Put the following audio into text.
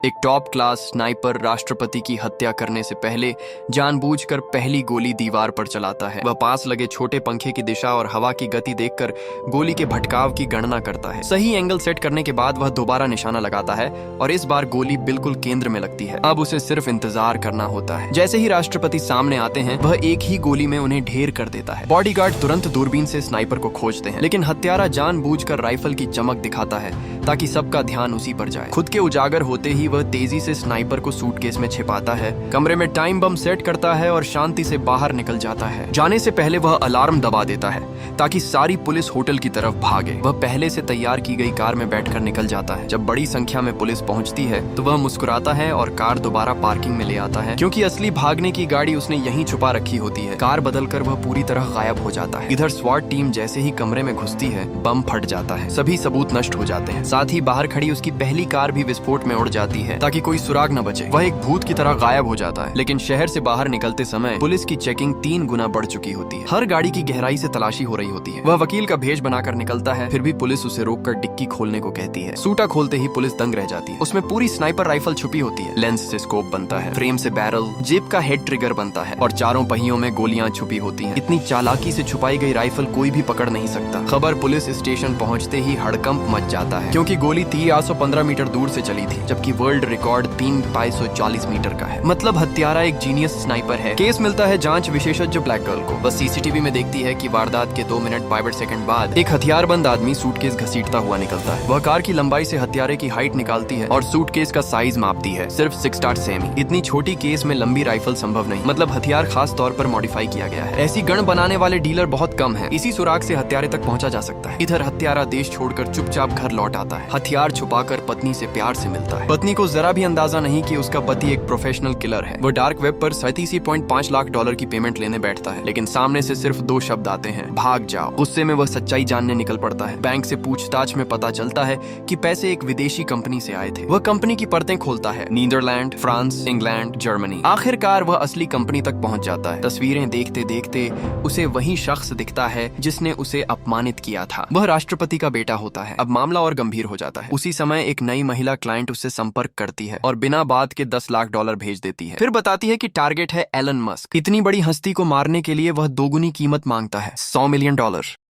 एक top class sniper राष्ट्रपति की हत्या करने से पहले जानबूझकर पहली गोली दीवार पर चलाता है। वह पास लगे छोटे पंखे की दिशा और हवा की गति देखकर गोली के भटकाव की गणना करता है। सही एंगल सेट करने के बाद वह दोबारा निशाना लगाता है और इस बार गोली बिल्कुल केंद्र में लगती है। अब उसे सिर्फ इंतजार करना होता है। जैसे ही राष्ट्रपति सामने आते हैं, वह एक ही गोली में उन्हें ढेर कर देता है। बॉडीगार्ड तुरंत दूरबीन से स्नाइपर को खोजते हैं, लेकिन हत्यारा जानबूझकर राइफल की चमक दिखाता है ताकि सबका ध्यान उसी पर जाए। खुद के उजागर होते ही वह तेजी से स्नाइपर को सूटकेस में छिपाता है, कमरे में टाइम बम सेट करता है और शांति से बाहर निकल जाता है। जाने से पहले वह अलार्म दबा देता है ताकि सारी पुलिस होटल की तरफ भागे। वह पहले से तैयार की गई कार में बैठकर निकल जाता है। जब बड़ी संख्या में पुलिस पहुंचती है तो वह मुस्कुराता है और कार दोबारा पार्किंग में ले आता है, क्योंकि असली भागने की गाड़ी उसने यहीं छुपा रखी होती है। कार बदलकर वह पूरी तरह गायब हो जाता है। इधर स्वाट टीम जैसे ही कमरे में घुसती है, बम फट जाता है। सभी सबूत नष्ट हो जाते हैं। साथ ही बाहर खड़ी उसकी पहली कार भी विस्फोट में उड़ जाती है ताकि कोई सुराग न बचे। वह एक भूत की तरह गायब हो जाता है। लेकिन शहर से बाहर निकलते समय पुलिस की चेकिंग 3 गुना बढ़ चुकी होती है। हर गाड़ी की गहराई से तलाशी हो रही होती है। वह वकील का भेष बनाकर निकलता है, फिर भी पुलिस उसे रोककर डिक्की खोलने को कहती है। सूटा खोलते ही पुलिस दंग रह जाती है। उसमें पूरी स्नाइपर राइफल छुपी होती है। लेंस से स्कोप बनता है, फ्रेम से बैरल, जेब का हेड ट्रिगर बनता है और चारों पहियों में गोलियां छुपी होती हैं। इतनी चालाकी से छुपाई गई राइफल कोई भी पकड़ नहीं सकता। खबर पुलिस स्टेशन पहुंचते ही हड़कंप मच जाता है, क्योंकि गोली 315 मीटर दूर से चली थी, जबकि वर्ल्ड रिकॉर्ड 3,540 मीटर का है। मतलब हत्यारा एक जीनियस स्नाइपर है। केस मिलता है जांच विशेषज्ञ ब्लैक गर्ल को। बस सीसीटीवी में देखती है कि वारदात के 2 मिनट 62 सेकंड बाद एक हथियारबंद आदमी सूटकेस घसीटता हुआ निकलता है। वह कार की लंबाई से हत्यारे की हाइट निकालती है और सूटकेस का साइज मापती है, सिर्फ 6 सेमी। इतनी छोटी केस में लंबी राइफल संभव नहीं। मतलब हथियार खास तौर पर मॉडिफाई किया गया है। ऐसी गन बनाने वाले डीलर बहुत कम है। इसी सुराग से हत्यारे तक पहुंचा जा सकता है। इधर हत्यारा देश छोड़कर चुपचाप घर लौट आता है। हथियार छुपाकर पत्नी से प्यार से मिलता है। पत्नी को जरा भी अंदाजा नहीं कि उसका पति एक प्रोफेशनल किलर है। वो डार्क वेब पर $37.5 लाख की पेमेंट लेने बैठता है, लेकिन सामने से सिर्फ 2 शब्द आते हैं, भाग जाओ। गुस्से में वह सच्चाई जानने निकल पड़ता है। बैंक से पूछताछ में पता चलता है कि पैसे एक विदेशी कंपनी से आए थे। वह कंपनी की परतें खोलता है, नीदरलैंड, फ्रांस, इंग्लैंड, जर्मनी। आखिरकार वह असली कंपनी तक पहुंच जाता है। तस्वीरें देखते देखते उसे वही शख्स दिखता है जिसने उसे अपमानित किया था। वह राष्ट्रपति का बेटा होता है। अब मामला और गंभीर हो जाता है। उसी समय एक नई महिला क्लाइंट उससे संपर्क करती है और बिना बात के $10 लाख भेज देती है। फिर बताती है कि टारगेट है एलन मस्क। इतनी बड़ी हस्ती को मारने के लिए वह दोगुनी कीमत मांगता है, $100 मिलियन।